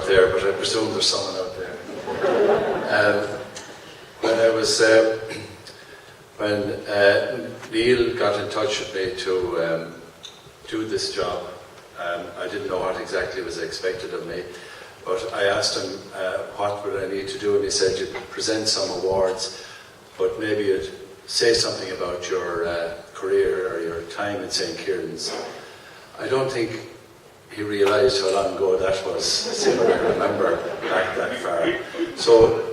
there, but I presume there's someone out there. When Neil got in touch with me to do this job, I didn't know what exactly was expected of me, but I asked him what would I need to do, and he said you'd present some awards, but maybe you'd say something about your career or your time in St. Kieran's. I don't think he realised how long ago that was, seeing I remember back that far. So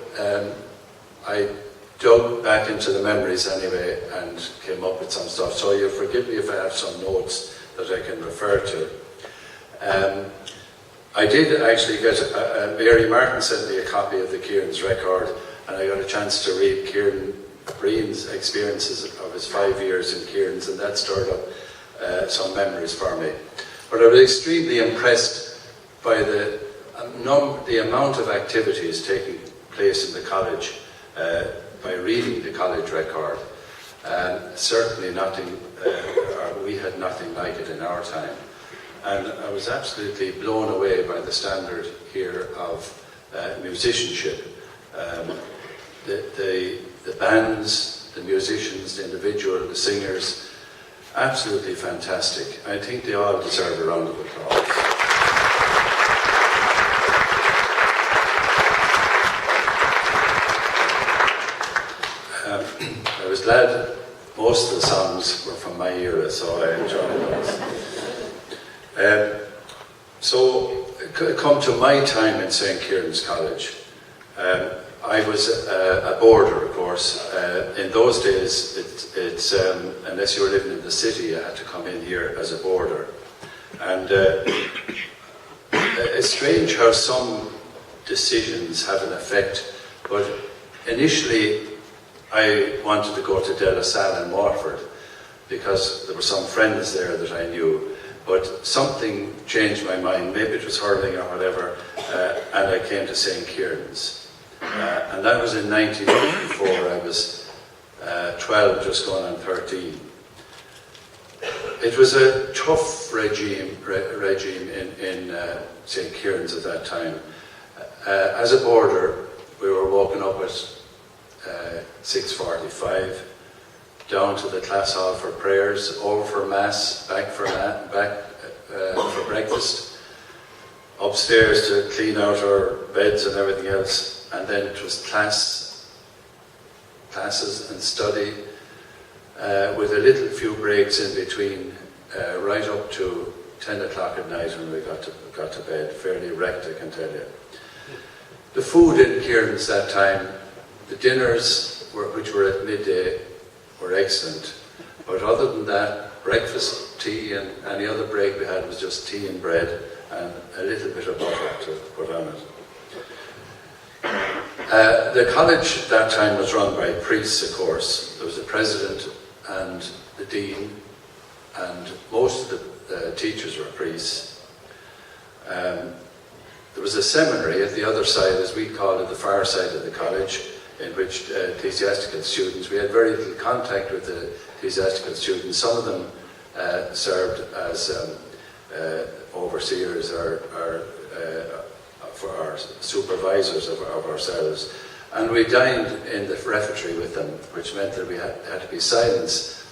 I dug back into the memories anyway and came up with some stuff. So you'll forgive me if I have some notes that I can refer to. I did actually get, Mary Martin sent me a copy of the Kieran's record, and I got a chance to read Kieran Breen's experiences of his 5 years in Kieran's, and that stirred up some memories for me. But I was extremely impressed by the amount of activities taking place in the college by reading the college record. Certainly nothing, we had nothing like it in our time. And I was absolutely blown away by the standard here of musicianship. The bands, the musicians, the individual, the singers, absolutely fantastic. I think they all deserve a round of applause. I was glad most of the songs were from my era, so I enjoyed those. So, come to my time in St. Kieran's College. I was a boarder, of course. In those days, it's unless you were living in the city, you had to come in here as a boarder. And it's strange how some decisions have an effect, but initially I wanted to go to De La Salle in Waterford because there were some friends there that I knew, but something changed my mind. Maybe it was hurling or whatever, and I came to St. Kieran's. And that was in 1984. I was 12, just going on 13. It was a tough regime in St. Kieran's at that time. As a boarder, we were woken up at 6:45, down to the class hall for prayers, over for mass, back for breakfast, upstairs to clean out our beds and everything else. And then it was classes and study, with a little few breaks in between, right up to 10 o'clock at night when we got to bed. Fairly wrecked, I can tell you. The food in Kieran's that time, the dinners, which were at midday, were excellent. But other than that, breakfast, tea, and any other break we had was just tea and bread and a little bit of butter to put on it. The college at that time was run by priests, of course. There was a president and the dean, and most of the teachers were priests. There was a seminary at the other side, as we called it, the far side of the college, in which ecclesiastical students, we had very little contact with the ecclesiastical students. Some of them served as overseers or for our supervisors of ourselves, and we dined in the refectory with them, which meant that we had to be silent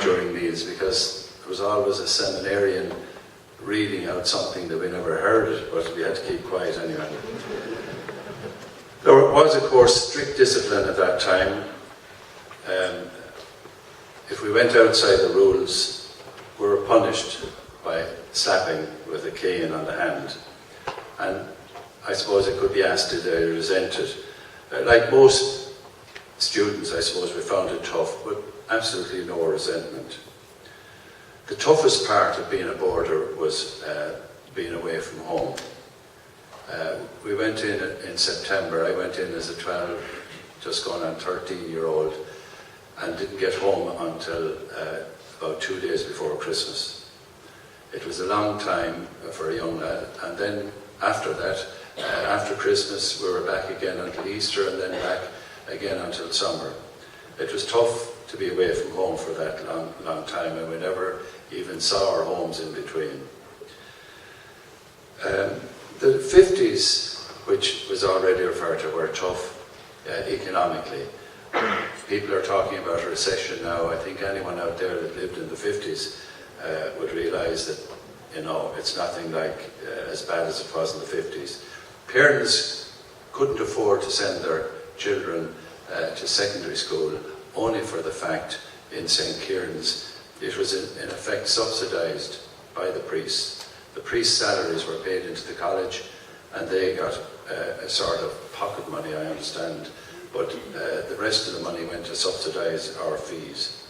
during meals, because there was always a seminarian reading out something that we never heard, but we had to keep quiet anyway. There was, of course, strict discipline at that time. If we went outside the rules, we were punished by slapping with a cane on the hand. And I suppose it could be asked, did I resent it? Like most students, I suppose we found it tough, but absolutely no resentment. The toughest part of being a boarder was being away from home. We went in September. I went in as a 12, just going on 13-year-old, and didn't get home until about 2 days before Christmas. It was a long time for a young lad, and then after that, after Christmas, we were back again until Easter, and then back again until summer. It was tough to be away from home for that long time, and we never even saw our homes in between. The 50s, which was already referred to, were tough economically. People are talking about a recession now. I think anyone out there that lived in the 50s would realise that, you know, it's nothing like as bad as it was in the 50s. Parents couldn't afford to send their children to secondary school only for the fact in St. Kieran's it was in effect subsidised by the priests. The priests' salaries were paid into the college and they got a sort of pocket money, I understand, but the rest of the money went to subsidise our fees.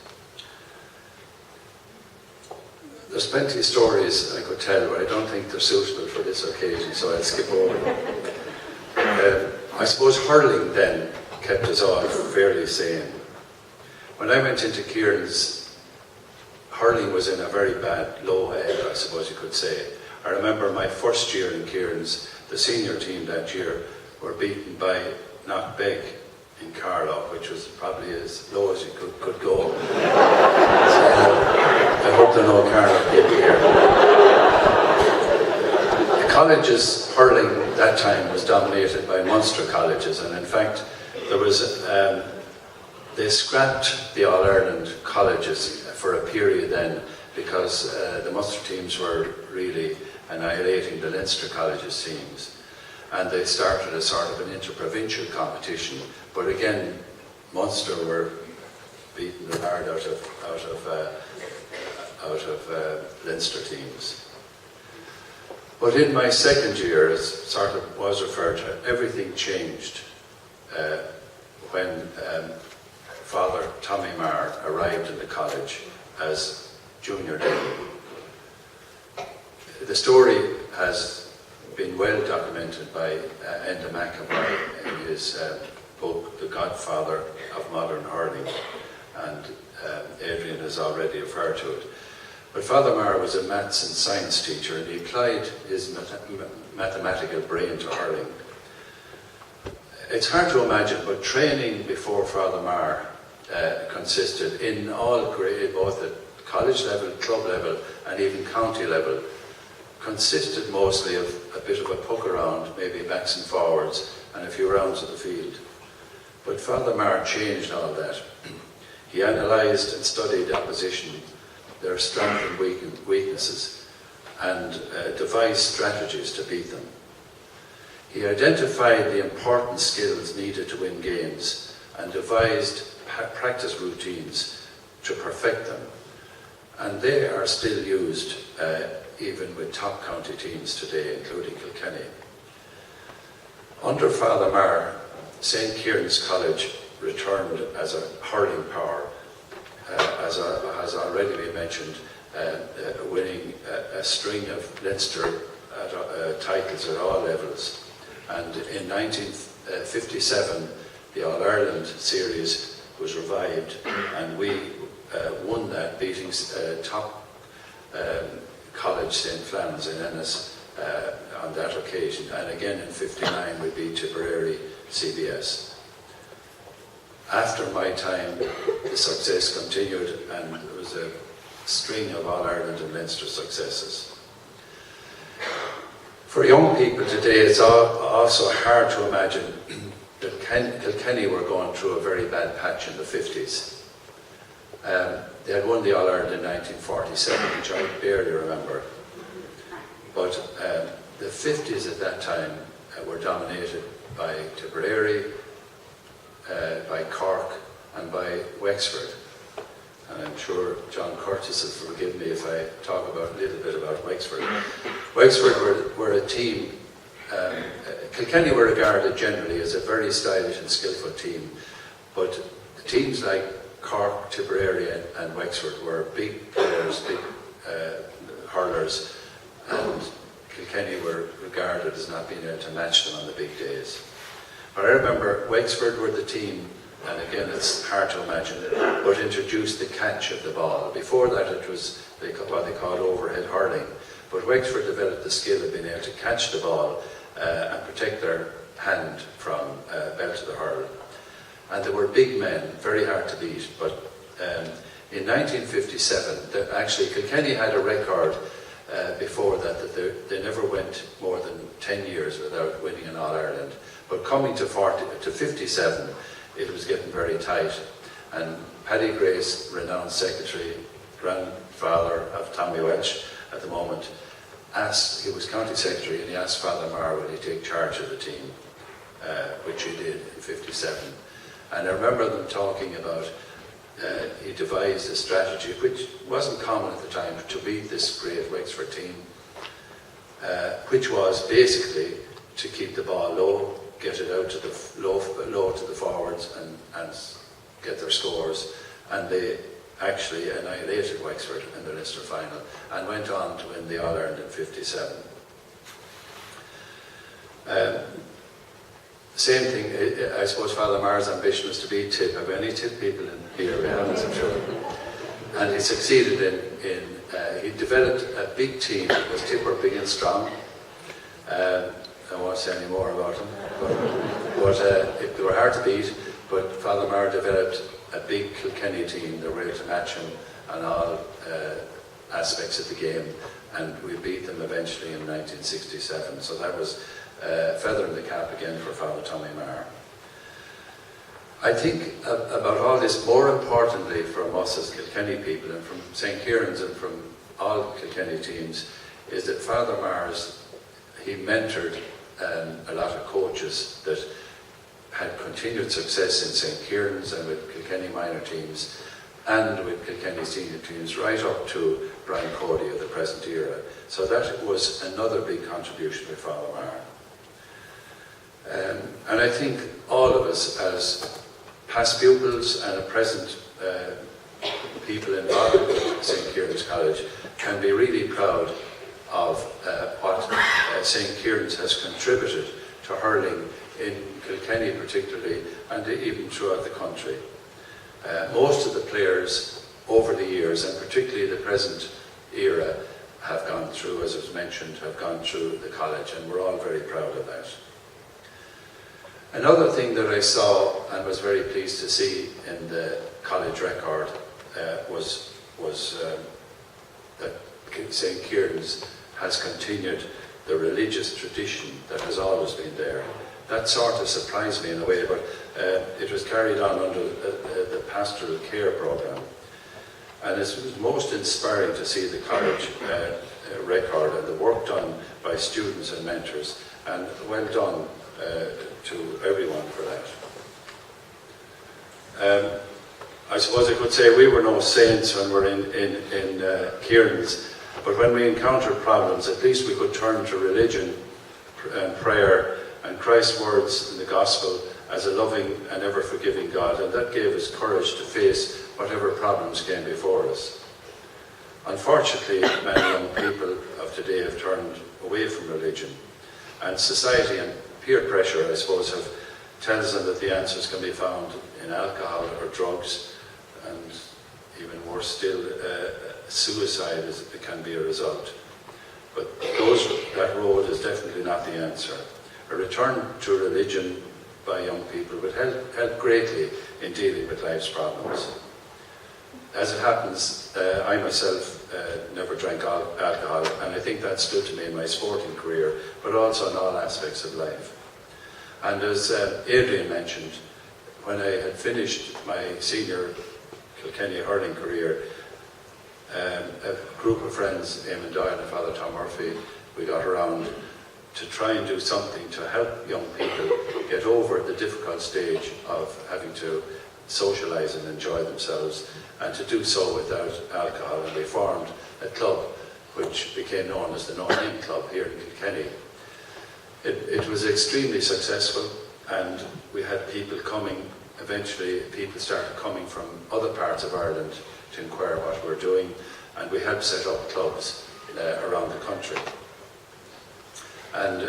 There's plenty of stories I could tell, but I don't think they're suitable for this occasion, so I'll skip over them. I suppose hurling then kept us all fairly sane. When I went into Kieran's, hurling was in a very bad low ebb, I suppose you could say. I remember my first year in Kieran's, the senior team that year were beaten by Knockbeg in Carlow, which was probably as low as you could go. So, I hope there are no Carlow people here. The colleges hurling that time was dominated by Munster colleges, and in fact there was they scrapped the All-Ireland colleges for a period then because the Munster teams were really annihilating the Leinster colleges teams, and they started a sort of an interprovincial competition. But again, Munster were beating the hard out of Leinster teams. But in my second year, as sort of was referred to, everything changed when Father Tommy Marr arrived in the college as junior dean. The story has been well documented by Enda McAvoy in his book, The Godfather of Modern Hurling, and Adrian has already referred to it. But Father Marr was a maths and science teacher, and he applied his mathematical brain to hurling. It's hard to imagine, but training before Father Marr consisted in all grades, both at college level, club level, and even county level, consisted mostly of a bit of a puck around, maybe backs and forwards, and a few rounds of the field. But Father Marr changed all that. He analysed and studied opposition, their strengths and weaknesses, and devised strategies to beat them. He identified the important skills needed to win games and devised practice routines to perfect them. And they are still used even with top county teams today, including Kilkenny. Under Father Marr, St. Kieran's College returned as a hurling power, as has already been mentioned, winning a string of Leinster titles at all levels. And in 1957, the All-Ireland series was revived, and we won that, beating top college St. Flannan's in Ennis on that occasion. And again in '59 we beat Tipperary CBS. After my time, the success continued, and there was a string of All-Ireland and Leinster successes. For young people today, it's also hard to imagine that Kilkenny were going through a very bad patch in the 50s. They had won the All-Ireland in 1947, which I barely remember. But the 50s at that time were dominated by Tipperary, by Cork, and by Wexford. And I'm sure John Curtis will forgive me if I talk a little bit about Wexford. Wexford were a team. Kilkenny were regarded generally as a very stylish and skillful team, but teams like Cork, Tipperary and Wexford were big players, big hurlers, and Kilkenny were regarded as not being able to match them on the big days. But I remember Wexford were the team, and again it's hard to imagine, but introduced the catch of the ball. Before that it was what they called overhead hurling, but Wexford developed the skill of being able to catch the ball and protect their hand from bell to the hurl. And they were big men, very hard to beat. But in 1957, actually Kilkenny had a record before that they never went more than 10 years without winning an All-Ireland. But coming to 57, it was getting very tight. And Paddy Grace, renowned secretary, grandfather of Tommy Welch at the moment, he was county secretary, and he asked Father Maher would he take charge of the team, which he did in 57. And I remember them talking about, he devised a strategy, which wasn't common at the time, to beat this great Wexford team, which was basically to keep the ball low, get it out to the low to the forwards and get their scores. And they actually annihilated Wexford in the Leinster final and went on to win the All-Ireland in 57. Same thing, I suppose Father Maher's ambition was to beat Tip. Have any Tip people in here? We have, I'm sure. And he succeeded he developed a big team because Tip were big and strong. I won't say any more about them, but they were hard to beat. But Father Maher developed a big Kilkenny team that were able to match him on all aspects of the game, and we beat them eventually in 1967. So that was feather in the cap again for Father Tommy Maher. I think about all this, more importantly from us as Kilkenny people and from St. Kieran's and from all Kilkenny teams, is that Father Maher's, he mentored a lot of coaches that had continued success in St. Kieran's and with Kilkenny minor teams and with Kilkenny senior teams right up to Brian Cody of the present era. So that was another big contribution by Father Maher. And I think all of us as past pupils and at present people involved with St. Kieran's College can be really proud of what St. Kieran's has contributed to hurling in Kilkenny particularly, and even throughout the country. Most of the players over the years, and particularly the present era, have gone through, as was mentioned, have gone through the college, and we're all very proud of that. Another thing that I saw and was very pleased to see in the college record was that St. Kieran's has continued the religious tradition that has always been there. That sort of surprised me in a way, but it was carried on under the pastoral care program. And it was most inspiring to see the college record and the work done by students and mentors, and well done to everyone for that. I suppose I could say we were no saints when we're in Kieran's, but when we encountered problems, at least we could turn to religion and prayer and Christ's words in the gospel as a loving and ever-forgiving God, and that gave us courage to face whatever problems came before us. Unfortunately, many young people of today have turned away from religion, and society and peer pressure, I suppose, tells them that the answers can be found in alcohol or drugs, and even worse still, suicide can be a result. But that road is definitely not the answer. A return to religion by young people would help greatly in dealing with life's problems. As it happens, I myself never drank alcohol, and I think that stood to me in my sporting career, but also in all aspects of life. And as Adrian mentioned, when I had finished my senior Kilkenny hurling career, a group of friends, Eamon Doyle and Father Tom Murphy, we got around to try and do something to help young people get over the difficult stage of having to socialise and enjoy themselves, and to do so without alcohol. And we formed a club which became known as the No Name Club here in Kilkenny. It was extremely successful, and we had people coming. Eventually people started coming from other parts of Ireland to inquire what we're doing, and we helped set up clubs around the country. And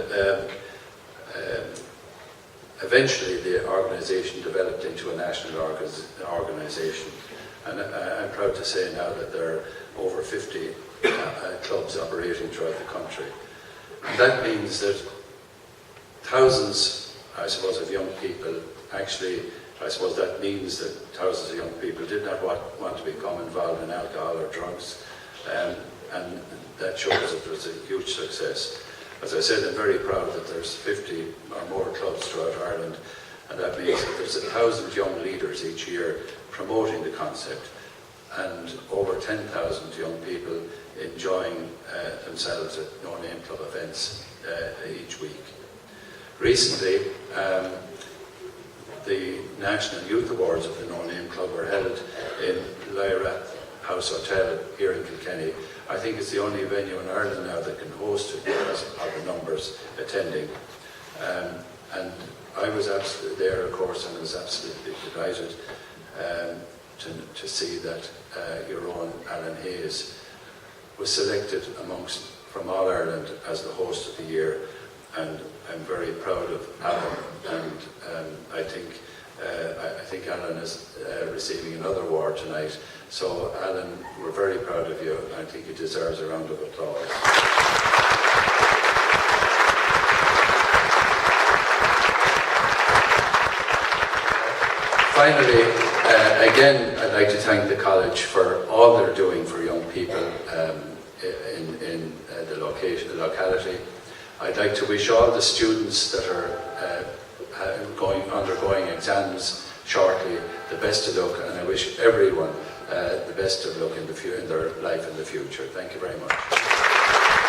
eventually the organisation developed into a national organisation, and I'm proud to say now that there are over 50 clubs operating throughout the country. And that means that thousands, I suppose, of young people, actually, I suppose that means that thousands of young people did not want to become involved in alcohol or drugs. and that shows that there's a huge success. As I said, I'm very proud that there's 50 or more clubs throughout Ireland, and that means that there's 1,000 young leaders each year promoting the concept, and over 10,000 young people enjoying themselves at No Name Club events each week. Recently, the National Youth Awards of the No Name Club were held in Lyra House Hotel here in Kilkenny. I think it's the only venue in Ireland now that can host it because of the numbers attending. And I was absolutely there, of course, and was absolutely delighted to see that your own Alan Hayes was selected from all Ireland as the host of the year, and I'm very proud of Alan, and I think Alan is receiving another award tonight. So Alan, we're very proud of you, and I think he deserves a round of applause. Finally, again, I'd like to thank the college for all they're doing for young people in the locality. I'd like to wish all the students that are undergoing exams shortly the best of luck, and I wish everyone the best of luck in their life in the future. Thank you very much.